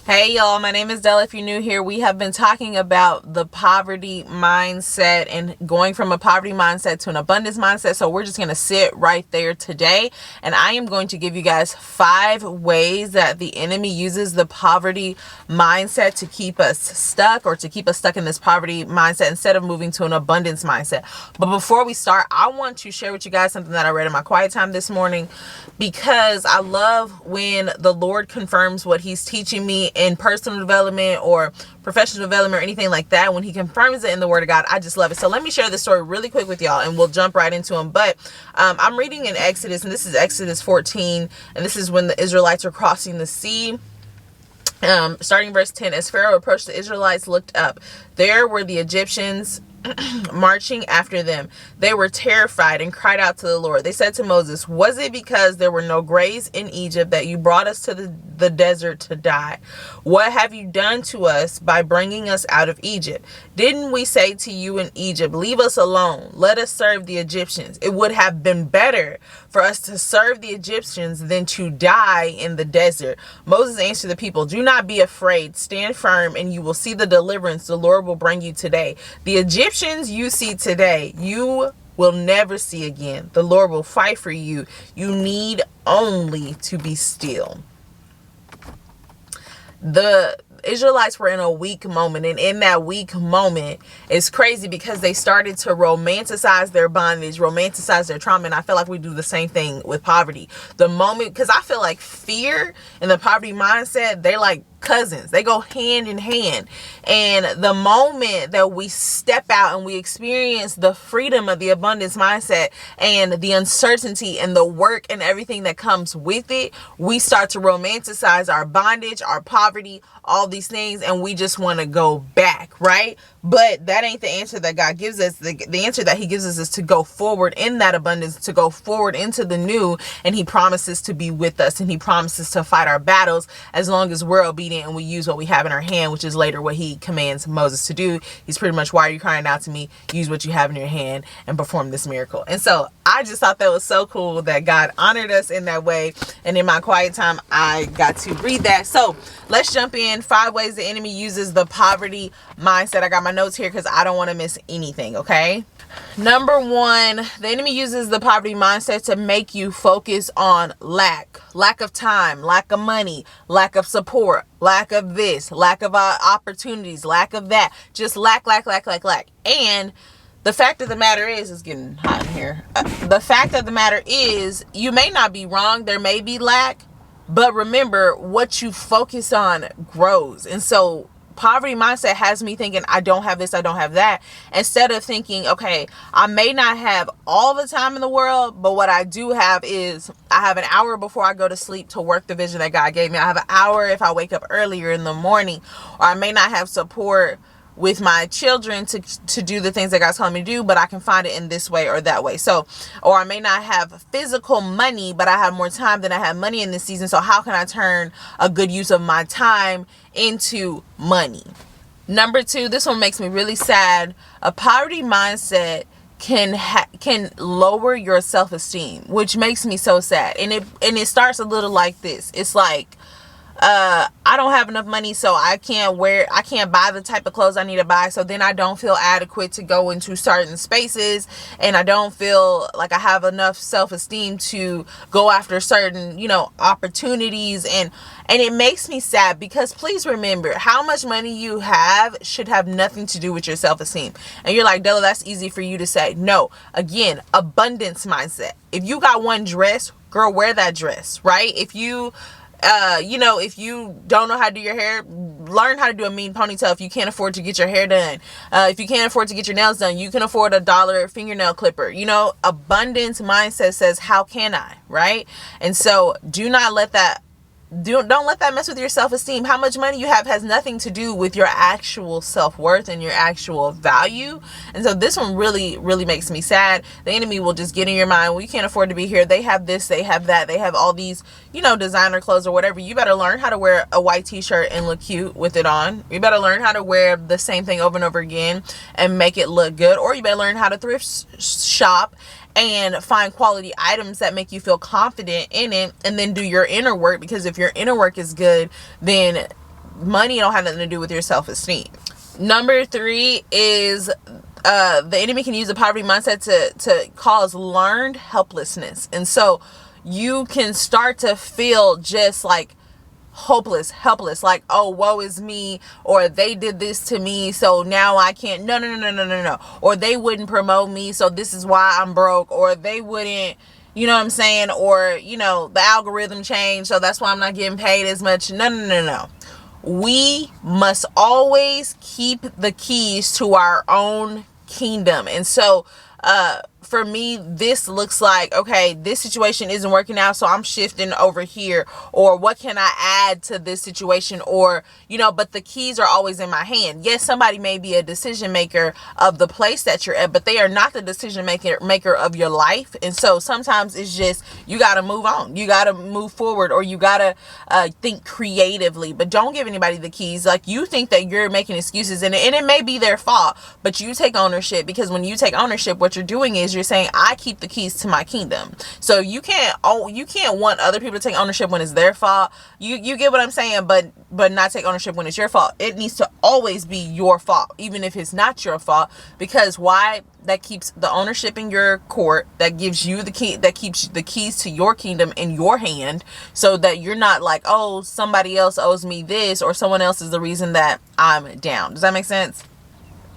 Hey y'all, my name is Della. If you're new here, we have been talking about the poverty mindset and going from a poverty mindset to an abundance mindset. So we're just going to sit right there today. And I am going to give you guys 5 ways that the enemy uses the poverty mindset to keep us stuck or to keep us stuck in this poverty mindset instead of moving to an abundance mindset. But before we start, I want to share with you guys something that I read in my quiet time this morning, because I love when the Lord confirms what he's teaching me in personal development or professional development or anything like that. When he confirms it in the word of God, I just love it. So let me share this story really quick with y'all and we'll jump right into them. But I'm reading in Exodus, and this is Exodus 14, and this is when the Israelites are crossing the sea. Starting verse 10, as Pharaoh approached, the Israelites looked up. There were the Egyptians marching after them. They were terrified and cried out to the Lord. They said to Moses, "Was it because there were no graves in Egypt that you brought us to the desert to die? What have you done to us by bringing us out of Egypt? Didn't we say to you in Egypt, 'Leave us alone, let us serve the Egyptians'? It would have been better for us to serve the Egyptians than to die in the desert." Moses answered the people, "Do not be afraid. Stand firm and you will see the deliverance the Lord will bring you today. The Egyptians you see today, you will never see again. The Lord will fight for you. You need only to be still." The Israelites were in a weak moment, and in that weak moment, it's crazy because they started to romanticize their bondage, romanticize their trauma. And I feel like we do the same thing with poverty. The moment, because I feel like fear and the poverty mindset, they're like cousins. They go hand in hand. And the moment that we step out and we experience the freedom of the abundance mindset and the uncertainty and the work and everything that comes with it, we start to romanticize our bondage, our poverty, all these things, and we just want to go back, right? But that ain't the answer that God gives us. The answer that he gives us is to go forward in that abundance, to go forward into the new, and he promises to be with us, and he promises to fight our battles as long as we're obedient and we use what we have in our hand, which is later what he commands Moses to do. He's pretty much, "Why are you crying out to me? Use what you have in your hand and perform this miracle." And so I just thought that was so cool that God honored us in that way. And in my quiet time, I got to read that. So let's jump in. 5 ways the enemy uses the poverty mindset. I got my notes here because I don't want to miss anything, okay? Number 1, the enemy uses the poverty mindset to make you focus on lack of time, lack of money, lack of support, lack of this, lack of opportunities, lack of that, just lack. And the fact of the matter is, it's getting hot in here. The fact of the matter is, you may not be wrong. There may be lack, but remember, what you focus on grows. And so poverty mindset has me thinking, I don't have this, I don't have that, instead of thinking, okay, I may not have all the time in the world, but what I do have is I have an hour before I go to sleep to work the vision that God gave me. I have an hour if I wake up earlier in the morning, or I may not have support with my children to do the things that God's calling me to do, but I can find it in this way or that way. So, or I may not have physical money, but I have more time than I have money in this season. So how can I turn a good use of my time into money? Number 2, this one makes me really sad. A poverty mindset can lower your self-esteem, which makes me so sad. And it starts a little like this. It's like, I don't have enough money, so I can't buy the type of clothes I need to buy. So then I don't feel adequate to go into certain spaces, and I don't feel like I have enough self-esteem to go after certain, opportunities. And it makes me sad, because please remember, how much money you have should have nothing to do with your self-esteem. And you're like, Della, that's easy for you to say. No, again, abundance mindset. If you got one dress, girl, wear that dress, right? If you don't know how to do your hair, learn how to do a mean ponytail. If you can't afford to get your hair done, if you can't afford to get your nails done, you can afford a $1 fingernail clipper. Abundance mindset says, how can I, right? And so don't let that mess with your self-esteem. How much money you have has nothing to do with your actual self-worth and your actual value. And so this one really, really makes me sad. The enemy will just get in your mind, well, you can't afford to be here. They have this, they have that. They have all these, designer clothes or whatever. You better learn how to wear a white t-shirt and look cute with it on. You better learn how to wear the same thing over and over again and make it look good. Or you better learn how to thrift shop and find quality items that make you feel confident in it, and then do your inner work. Because if your inner work is good, then money don't have nothing to do with your self-esteem. Number 3 is the enemy can use a poverty mindset to cause learned helplessness. And so you can start to feel just like hopeless, helpless, like, oh, woe is me, or they did this to me, so now I can't, no, or they wouldn't promote me, so this is why I'm broke, or they wouldn't, you know what I'm saying, or, you know, the algorithm changed, so that's why I'm not getting paid as much. No. We must always keep the keys to our own kingdom. And so for me, this looks like, okay, this situation isn't working out, so I'm shifting over here, or what can I add to this situation, or, you know, but the keys are always in my hand. Yes, somebody may be a decision maker of the place that you're at, but they are not the decision maker of your life. And so sometimes it's just, you got to move on, you got to move forward, or you got to think creatively, but don't give anybody the keys. Like, you think that you're making excuses, and it may be their fault, but you take ownership, because when you take ownership, what you're doing is you're saying, I keep the keys to my kingdom. So you can't want other people to take ownership when it's their fault. You get what I'm saying, but not take ownership when it's your fault. It needs to always be your fault, even if it's not your fault, because why? That keeps the ownership in your court, that gives you the key, that keeps the keys to your kingdom in your hand, so that you're not like, oh, somebody else owes me this, or someone else is the reason that I'm down. Does that make sense?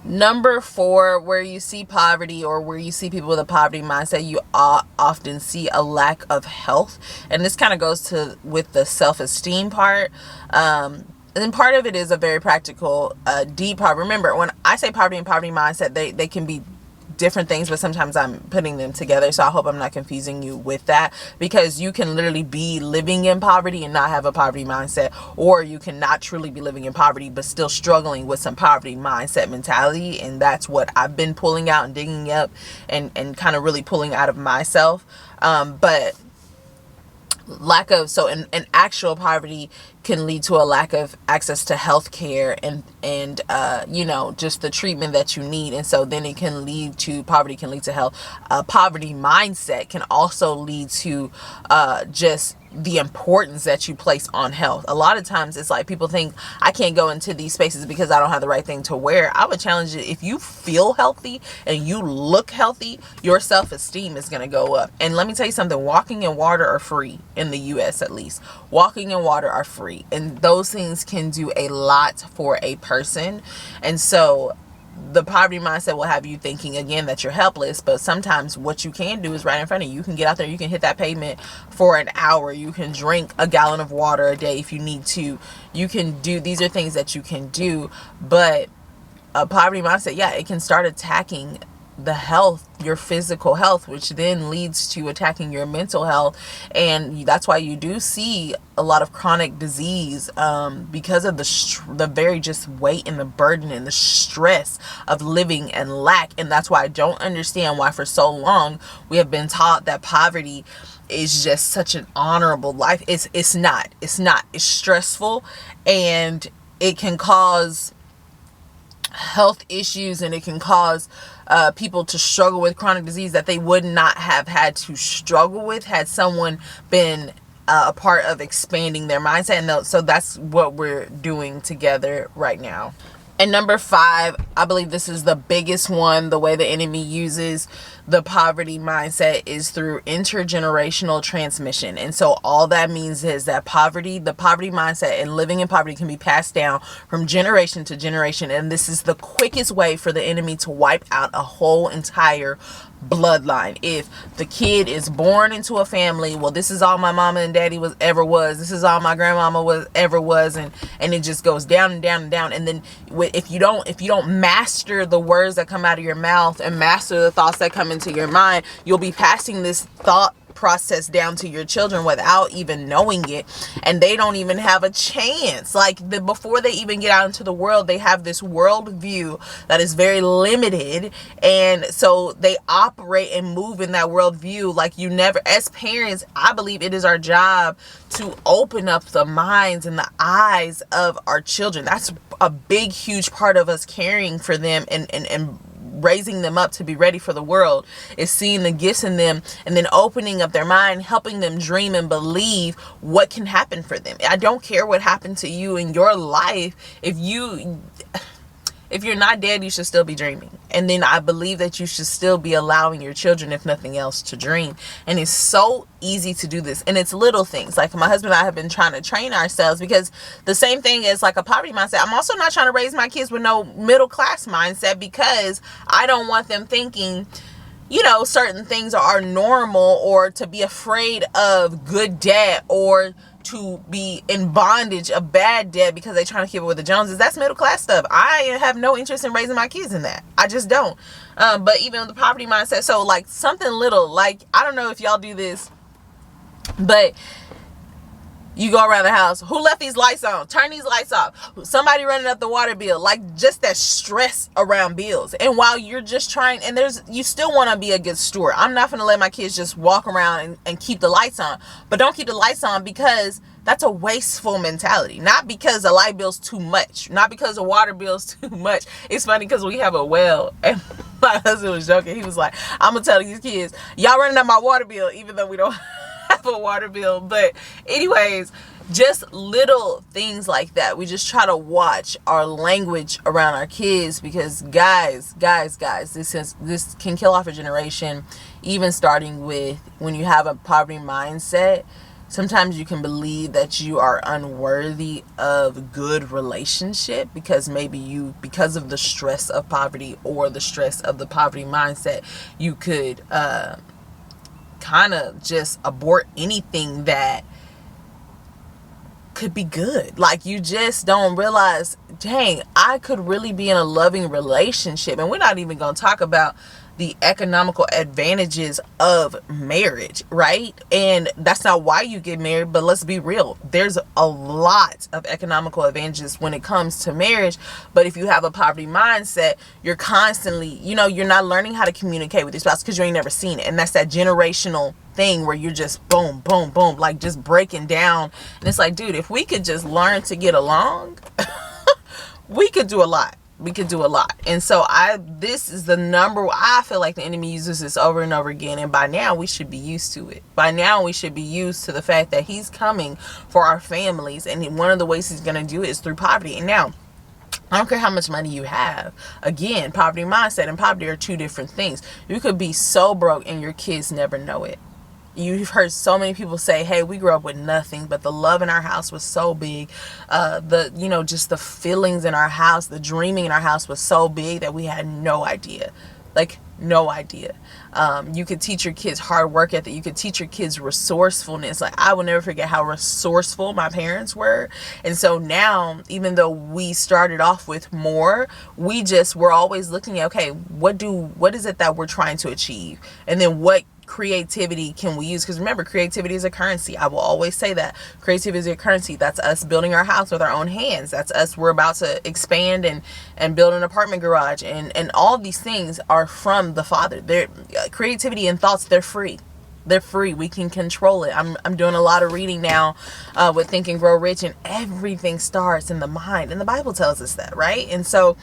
Number 4, where you see poverty, or where you see people with a poverty mindset, you often see a lack of health. And this kind of goes with the self-esteem part. And part of it is a very practical, deep part. Remember, when I say poverty and poverty mindset, they can be different things, but sometimes I'm putting them together. So I hope I'm not confusing you with that, because you can literally be living in poverty and not have a poverty mindset, or you can not truly be living in poverty but still struggling with some poverty mindset mentality. And that's what I've been pulling out and digging up and kind of really pulling out of myself. But an actual poverty can lead to a lack of access to health care and you know, just the treatment that you need. And so then poverty can lead to health. Poverty mindset can also lead to just the importance that you place on health. A lot of times it's like, people think, I can't go into these spaces because I don't have the right thing to wear. I would challenge it. If you feel healthy and you look healthy, your self-esteem is going to go up. And let me tell you something, walking and water are free in the US, at least. Walking and water are free. And those things can do a lot for a person. And so the poverty mindset will have you thinking, again, that you're helpless. But sometimes what you can do is right in front of you. You can get out there, you can hit that pavement for an hour. You can drink a gallon of water a day if you need to. You can do, these are things that you can do. But a poverty mindset, yeah, it can start attacking the health, your physical health, which then leads to attacking your mental health. And that's why you do see a lot of chronic disease, because of the very just weight and the burden and the stress of living and lack. And that's why I don't understand why for so long we have been taught that poverty is just such an honorable life. It's not. It's stressful, and it can cause health issues, and it can cause people to struggle with chronic disease that they would not have had to struggle with had someone been a part of expanding their mindset. And so that's what we're doing together right now. And number 5, I believe this is the biggest one. The way the enemy uses the poverty mindset is through intergenerational transmission. And so all that means is that the poverty mindset and living in poverty can be passed down from generation to generation. And this is the quickest way for the enemy to wipe out a whole entire bloodline. If the kid is born into a family, well, this is all my mama and daddy ever was, this is all my grandmama ever was, and it just goes down and down and down. And then if you don't master the words that come out of your mouth and master the thoughts that come into your mind, you'll be passing this thought process down to your children without even knowing it, and they don't even have a chance. Before they even get out into the world, they have this world view that is very limited, and so they operate and move in that world view like you never. As parents, I believe it is our job to open up the minds and the eyes of our children. That's a big, huge part of us caring for them and raising them up to be ready for the world is seeing the gifts in them and then opening up their mind, helping them dream and believe what can happen for them. I don't care what happened to you in your life. If you're not dead, you should still be dreaming. And then I believe that you should still be allowing your children, if nothing else, to dream. And it's so easy to do this. And it's little things. Like my husband and I have been trying to train ourselves, because the same thing is like a poverty mindset. I'm also not trying to raise my kids with no middle class mindset, because I don't want them thinking, you know, certain things are normal, or to be afraid of good debt, or to be in bondage of bad debt because they're trying to keep up with the Joneses. That's middle class stuff. I have no interest in raising my kids in that. I just don't. But even with the poverty mindset, so like something little, like, I don't know if y'all do this, but you go around the house, who left these lights on? Turn these lights off. Somebody running up the water bill. Like, just that stress around bills. And while you're just trying, and you still want to be a good steward. I'm not going to let my kids just walk around and keep the lights on. But don't keep the lights on because that's a wasteful mentality. Not because the light bill's too much. Not because the water bill's too much. It's funny because we have a well, and my husband was joking. He was like, I'm going to tell these kids, y'all running up my water bill, even though we don't have a water bill. But anyways, just little things like that. We just try to watch our language around our kids, because guys, this can kill off a generation. Even starting with when you have a poverty mindset, sometimes you can believe that you are unworthy of good relationship because because of the stress of poverty or the stress of the poverty mindset, you could kind of just abort anything that could be good. Like, you just don't realize, dang, I could really be in a loving relationship. And we're not even going to talk about the economical advantages of marriage, right? And that's not why you get married, but let's be real. There's a lot of economical advantages when it comes to marriage. But if you have a poverty mindset, you're constantly, you're not learning how to communicate with your spouse because you ain't never seen it. And that's that generational thing where you're just boom, boom, boom, like just breaking down. And it's like, dude, if we could just learn to get along, we could do a lot. We could do a lot. And so this is I feel like the enemy uses this over and over again. And by now we should be used to it. By now we should be used to the fact that he's coming for our families. And one of the ways he's going to do it is through poverty. And now, I don't care how much money you have. Again, poverty mindset and poverty are two different things. You could be so broke and your kids never know it. You've heard so many people say, hey, we grew up with nothing, but the love in our house was so big. Just the feelings in our house, the dreaming in our house was so big that we had no idea. Like, no idea. You could teach your kids hard work ethic. You could teach your kids resourcefulness. Like, I will never forget how resourceful my parents were. And so now, even though we started off with more, we're always looking at, okay, what is it that we're trying to achieve? And then what creativity can we use? Because remember, creativity is a currency. I will always say that creativity is a currency. That's us building our house with our own hands. That's us. We're about to expand and build an apartment garage, and all these things are from the Father. Creativity and thoughts, they're free. They're free. We can control it. I'm doing a lot of reading now with Think and Grow Rich, and everything starts in the mind, and the Bible tells us that, right? And so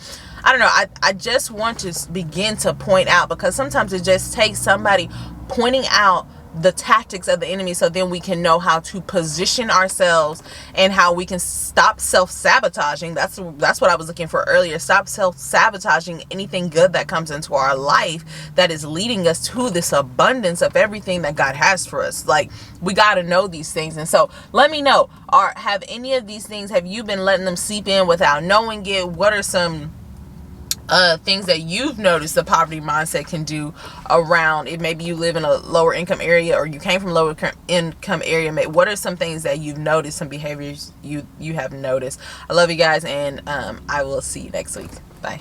I don't know, I just want to begin to point out, because sometimes it just takes somebody pointing out the tactics of the enemy, so then we can know how to position ourselves and how we can stop self-sabotaging. That's what I was looking for earlier. Stop self-sabotaging anything good that comes into our life that is leading us to this abundance of everything that God has for us. Like, we got to know these things. And so let me know, have any of these things, have you been letting them seep in without knowing it? What are some things that you've noticed the poverty mindset can do around it? Maybe you live in a lower income area, or you came from lower income area. What are some things that you've noticed, some behaviors you have noticed? I love you guys, and I will see you next week. Bye.